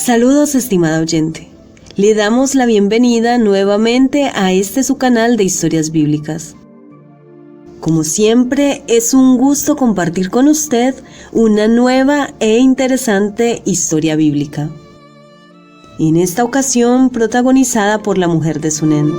Saludos, estimada oyente. Le damos la bienvenida nuevamente a su canal de historias bíblicas. Como siempre, es un gusto compartir con usted una nueva e interesante historia bíblica. En esta ocasión, protagonizada por la mujer de Sunén.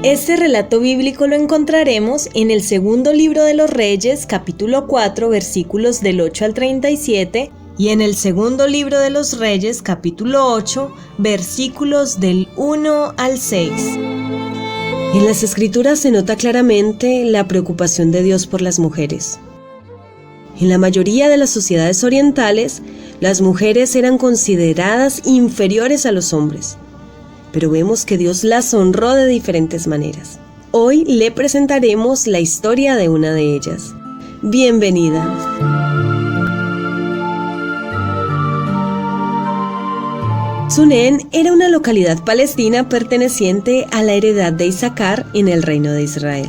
Este relato bíblico lo encontraremos en el segundo libro de los Reyes, capítulo 4, versículos del 8 al 37, y en el segundo libro de los Reyes, capítulo 8, versículos del 1 al 6. En las Escrituras se nota claramente la preocupación de Dios por las mujeres. En la mayoría de las sociedades orientales, las mujeres eran consideradas inferiores a los hombres, pero vemos que Dios las honró de diferentes maneras. Hoy le presentaremos la historia de una de ellas. Bienvenida. Sunén era una localidad palestina perteneciente a la heredad de Isaacar en el reino de Israel.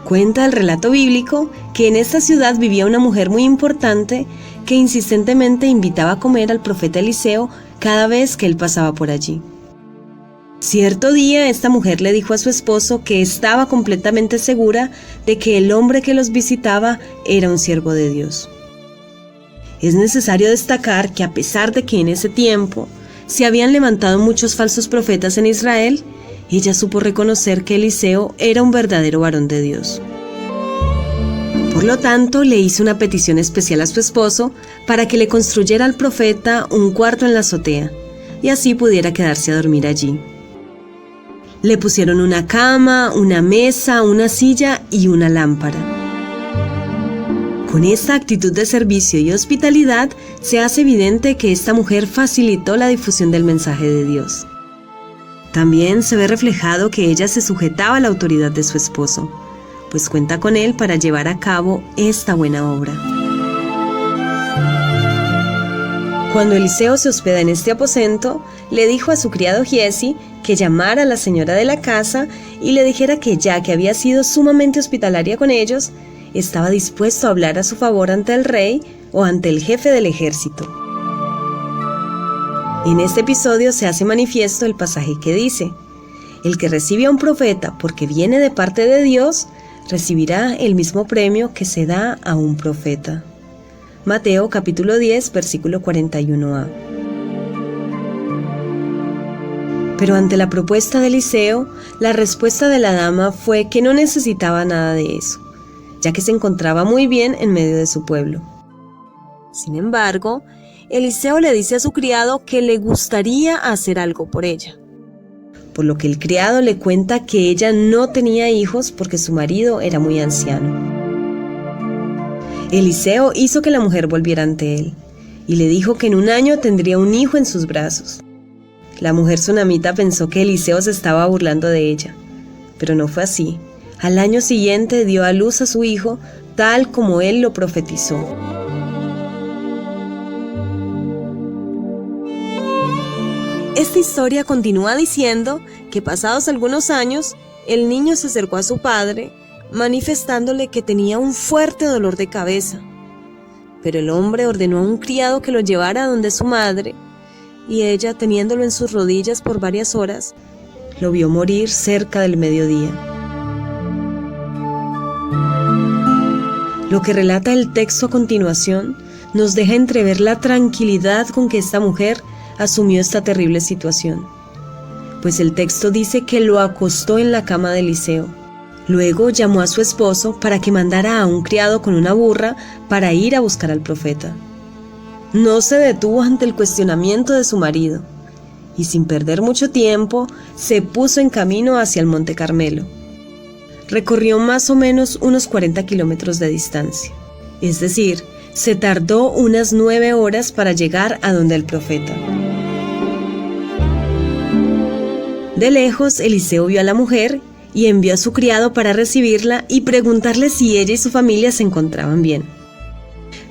Cuenta el relato bíblico que en esta ciudad vivía una mujer muy importante que insistentemente invitaba a comer al profeta Eliseo cada vez que él pasaba por allí. Cierto día esta mujer le dijo a su esposo que estaba completamente segura de que el hombre que los visitaba era un siervo de Dios. Es necesario destacar que a pesar de que en ese tiempo se habían levantado muchos falsos profetas en Israel, ella supo reconocer que Eliseo era un verdadero varón de Dios. Por lo tanto, le hizo una petición especial a su esposo para que le construyera al profeta un cuarto en la azotea y así pudiera quedarse a dormir allí. Le pusieron una cama, una mesa, una silla y una lámpara. Con esta actitud de servicio y hospitalidad, se hace evidente que esta mujer facilitó la difusión del mensaje de Dios. También se ve reflejado que ella se sujetaba a la autoridad de su esposo, pues cuenta con él para llevar a cabo esta buena obra. Cuando Eliseo se hospeda en este aposento, le dijo a su criado Giesi que llamara a la señora de la casa y le dijera que ya que había sido sumamente hospitalaria con ellos, estaba dispuesto a hablar a su favor ante el rey o ante el jefe del ejército. En este episodio se hace manifiesto el pasaje que dice: el que recibe a un profeta porque viene de parte de Dios, recibirá el mismo premio que se da a un profeta. Mateo capítulo 10, versículo 41a. Pero ante la propuesta de Eliseo, la respuesta de la dama fue que no necesitaba nada de eso, ya que se encontraba muy bien en medio de su pueblo. Sin embargo, Eliseo le dice a su criado que le gustaría hacer algo por ella, por lo que el criado le cuenta que ella no tenía hijos porque su marido era muy anciano. Eliseo hizo que la mujer volviera ante él y le dijo que en un año tendría un hijo en sus brazos. La mujer sunamita pensó que Eliseo se estaba burlando de ella, pero no fue así. Al año siguiente dio a luz a su hijo, tal como él lo profetizó. Esta historia continúa diciendo que pasados algunos años, el niño se acercó a su padre, manifestándole que tenía un fuerte dolor de cabeza. Pero el hombre ordenó a un criado que lo llevara donde su madre, y ella, teniéndolo en sus rodillas por varias horas, lo vio morir cerca del mediodía. Lo que relata el texto a continuación nos deja entrever la tranquilidad con que esta mujer asumió esta terrible situación, pues el texto dice que lo acostó en la cama de Eliseo. Luego llamó a su esposo para que mandara a un criado con una burra para ir a buscar al profeta. No se detuvo ante el cuestionamiento de su marido y sin perder mucho tiempo se puso en camino hacia el Monte Carmelo. Recorrió más o menos unos 40 kilómetros de distancia, es decir, se tardó unas 9 horas para llegar a donde el profeta. De lejos, Eliseo vio a la mujer y envió a su criado para recibirla y preguntarle si ella y su familia se encontraban bien.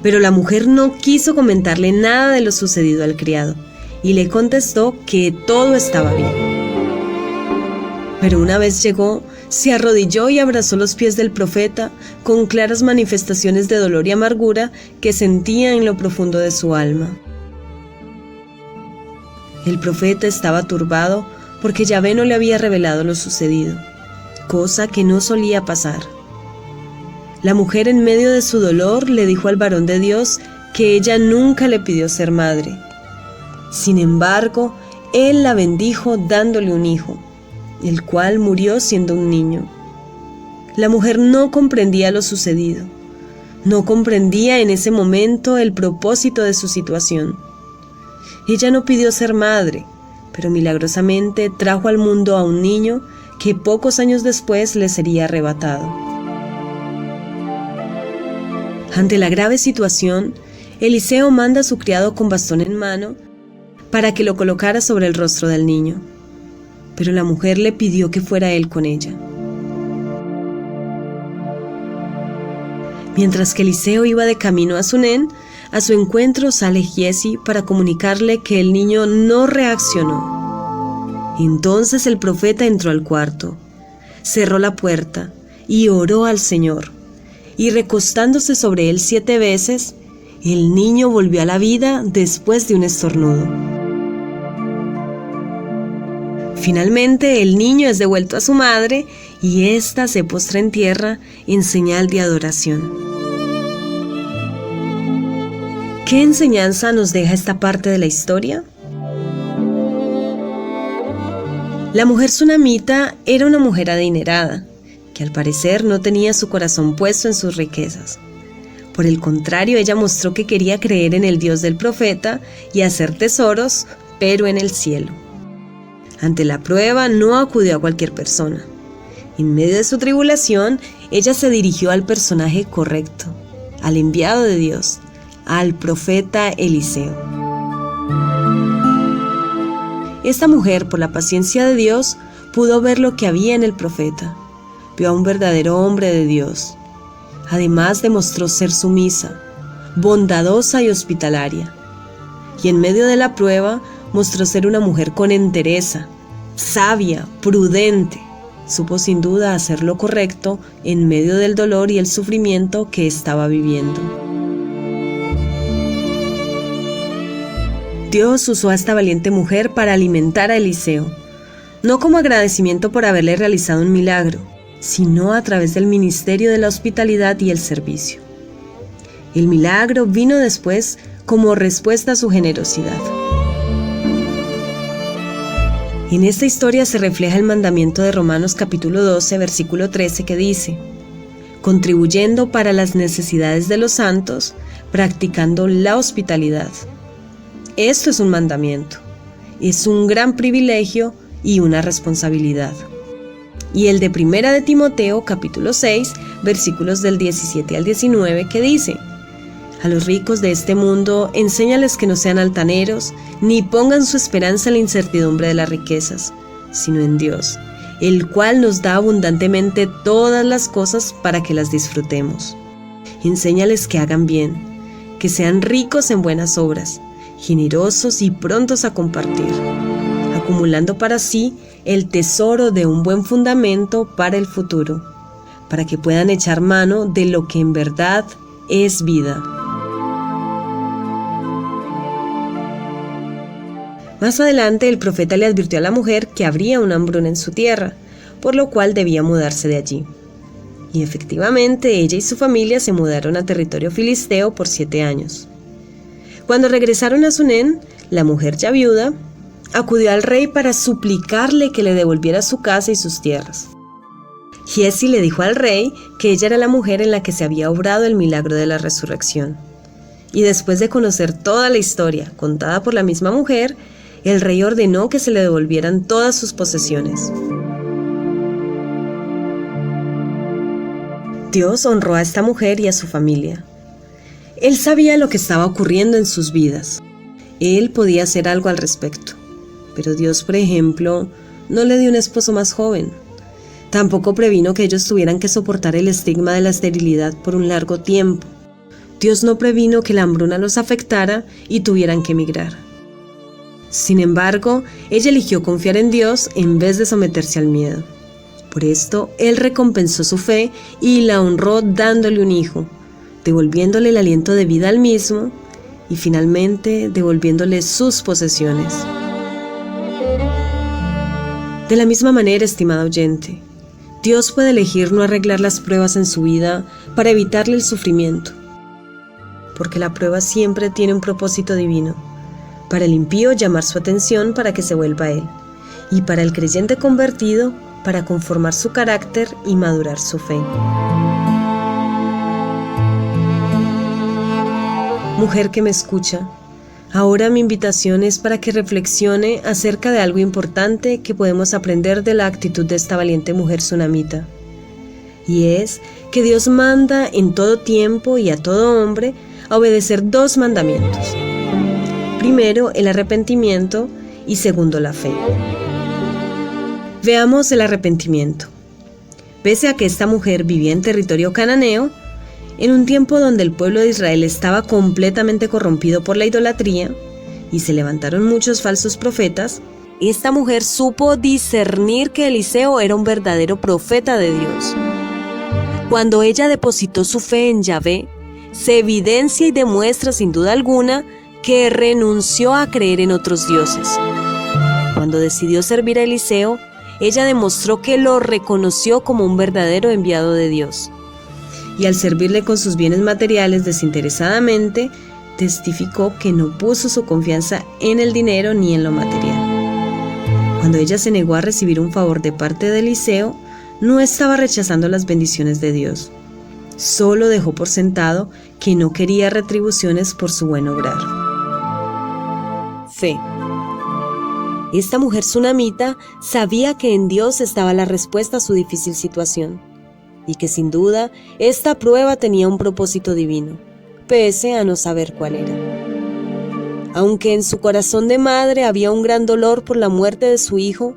Pero la mujer no quiso comentarle nada de lo sucedido al criado y le contestó que todo estaba bien. Pero una vez llegó, se arrodilló y abrazó los pies del profeta con claras manifestaciones de dolor y amargura que sentía en lo profundo de su alma. El profeta estaba turbado porque Yahvé no le había revelado lo sucedido, cosa que no solía pasar. La mujer, en medio de su dolor, le dijo al varón de Dios que ella nunca le pidió ser madre. Sin embargo, él la bendijo dándole un hijo, el cual murió siendo un niño. La mujer no comprendía lo sucedido. No comprendía en ese momento el propósito de su situación. Ella no pidió ser madre, pero milagrosamente trajo al mundo a un niño que pocos años después le sería arrebatado. Ante la grave situación, Eliseo manda a su criado con bastón en mano para que lo colocara sobre el rostro del niño, pero la mujer le pidió que fuera él con ella. Mientras que Eliseo iba de camino a Sunén, a su encuentro sale Giesi para comunicarle que el niño no reaccionó. Entonces el profeta entró al cuarto, cerró la puerta y oró al Señor, y recostándose sobre él 7 veces, el niño volvió a la vida después de un estornudo. Finalmente el niño es devuelto a su madre y ésta se postra en tierra en señal de adoración. ¿Qué enseñanza nos deja esta parte de la historia? La mujer sunamita era una mujer adinerada, que al parecer no tenía su corazón puesto en sus riquezas. Por el contrario, ella mostró que quería creer en el Dios del profeta y hacer tesoros, pero en el cielo. Ante la prueba, no acudió a cualquier persona. En medio de su tribulación, ella se dirigió al personaje correcto, al enviado de Dios, al profeta Eliseo. Esta mujer, por la paciencia de Dios, pudo ver lo que había en el profeta. Vio a un verdadero hombre de Dios. Además, demostró ser sumisa, bondadosa y hospitalaria. Y en medio de la prueba, mostró ser una mujer con entereza, sabia, prudente. Supo sin duda hacer lo correcto en medio del dolor y el sufrimiento que estaba viviendo. Dios usó a esta valiente mujer para alimentar a Eliseo, no como agradecimiento por haberle realizado un milagro, sino a través del ministerio de la hospitalidad y el servicio. El milagro vino después como respuesta a su generosidad. En esta historia se refleja el mandamiento de Romanos capítulo 12, versículo 13, que dice: contribuyendo para las necesidades de los santos, practicando la hospitalidad. Esto es un mandamiento, es un gran privilegio y una responsabilidad. Y el de Primera de Timoteo, capítulo 6, versículos del 17 al 19, que dice: a los ricos de este mundo, enséñales que no sean altaneros, ni pongan su esperanza en la incertidumbre de las riquezas, sino en Dios, el cual nos da abundantemente todas las cosas para que las disfrutemos. Enséñales que hagan bien, que sean ricos en buenas obras, generosos y prontos a compartir, acumulando para sí el tesoro de un buen fundamento para el futuro, para que puedan echar mano de lo que en verdad es vida. Más adelante el profeta le advirtió a la mujer que habría una hambruna en su tierra, por lo cual debía mudarse de allí. Y efectivamente ella y su familia se mudaron a territorio filisteo por 7 años. Cuando regresaron a Sunén, la mujer ya viuda acudió al rey para suplicarle que le devolviera su casa y sus tierras. Giesi le dijo al rey que ella era la mujer en la que se había obrado el milagro de la resurrección. Y después de conocer toda la historia contada por la misma mujer, el rey ordenó que se le devolvieran todas sus posesiones. Dios honró a esta mujer y a su familia. Él sabía lo que estaba ocurriendo en sus vidas. Él podía hacer algo al respecto. Pero Dios, por ejemplo, no le dio un esposo más joven. Tampoco previno que ellos tuvieran que soportar el estigma de la esterilidad por un largo tiempo. Dios no previno que la hambruna los afectara y tuvieran que emigrar. Sin embargo, ella eligió confiar en Dios en vez de someterse al miedo. Por esto, Él recompensó su fe y la honró dándole un hijo, devolviéndole el aliento de vida al mismo y finalmente devolviéndole sus posesiones. De la misma manera, estimado oyente, Dios puede elegir no arreglar las pruebas en su vida para evitarle el sufrimiento, porque la prueba siempre tiene un propósito divino: para el impío llamar su atención para que se vuelva a Él, y para el creyente convertido para conformar su carácter y madurar su fe. Mujer que me escucha, ahora mi invitación es para que reflexione acerca de algo importante que podemos aprender de la actitud de esta valiente mujer tsunamita. Y es que Dios manda en todo tiempo y a todo hombre a obedecer 2 mandamientos. Primero, el arrepentimiento, y segundo, la fe. Veamos el arrepentimiento. Pese a que esta mujer vivía en territorio cananeo, en un tiempo donde el pueblo de Israel estaba completamente corrompido por la idolatría y se levantaron muchos falsos profetas, esta mujer supo discernir que Eliseo era un verdadero profeta de Dios. Cuando ella depositó su fe en Yahvé, se evidencia y demuestra sin duda alguna que renunció a creer en otros dioses. Cuando decidió servir a Eliseo, ella demostró que lo reconoció como un verdadero enviado de Dios. Y al servirle con sus bienes materiales desinteresadamente, testificó que no puso su confianza en el dinero ni en lo material. Cuando ella se negó a recibir un favor de parte de Eliseo, no estaba rechazando las bendiciones de Dios. Solo dejó por sentado que no quería retribuciones por su buen obrar. Fe. Esta mujer tsunamita sabía que en Dios estaba la respuesta a su difícil situación, y que sin duda esta prueba tenía un propósito divino, pese a no saber cuál era. Aunque en su corazón de madre había un gran dolor por la muerte de su hijo,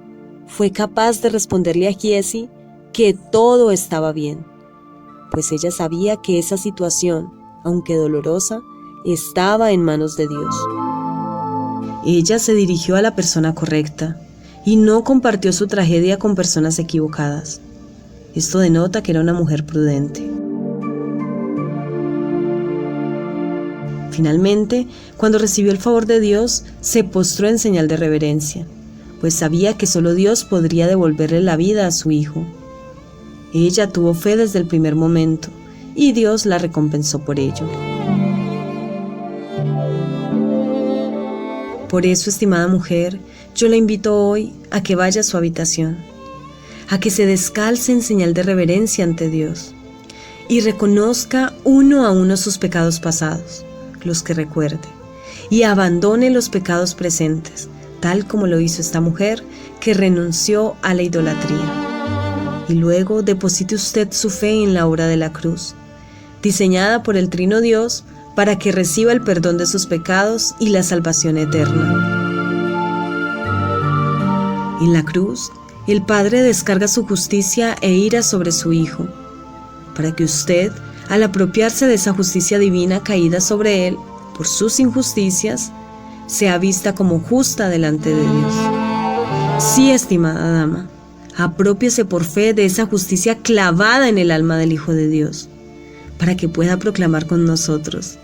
fue capaz de responderle a Giesi que todo estaba bien, pues ella sabía que esa situación, aunque dolorosa, estaba en manos de Dios. Ella se dirigió a la persona correcta y no compartió su tragedia con personas equivocadas. Esto denota que era una mujer prudente. Finalmente, cuando recibió el favor de Dios, se postró en señal de reverencia, pues sabía que solo Dios podría devolverle la vida a su hijo. Ella tuvo fe desde el primer momento, y Dios la recompensó por ello. Por eso, estimada mujer, yo la invito hoy a que vaya a su habitación, a que se descalce en señal de reverencia ante Dios y reconozca uno a uno sus pecados pasados, los que recuerde, y abandone los pecados presentes, tal como lo hizo esta mujer que renunció a la idolatría. Y luego deposite usted su fe en la obra de la cruz, diseñada por el Trino Dios para que reciba el perdón de sus pecados y la salvación eterna. En la cruz, el Padre descarga su justicia e ira sobre su Hijo, para que usted, al apropiarse de esa justicia divina caída sobre él por sus injusticias, sea vista como justa delante de Dios. Sí, estimada dama, aprópiese por fe de esa justicia clavada en el alma del Hijo de Dios, para que pueda proclamar con nosotros: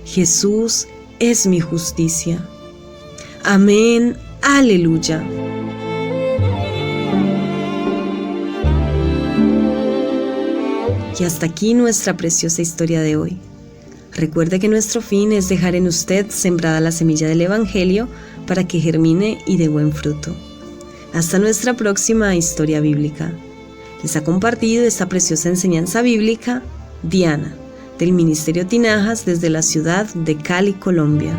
Jesús es mi justicia. Amén, aleluya. Y hasta aquí nuestra preciosa historia de hoy. Recuerde que nuestro fin es dejar en usted sembrada la semilla del Evangelio para que germine y dé buen fruto. Hasta nuestra próxima historia bíblica. Les ha compartido esta preciosa enseñanza bíblica Diana, del Ministerio Tinajas desde la ciudad de Cali, Colombia.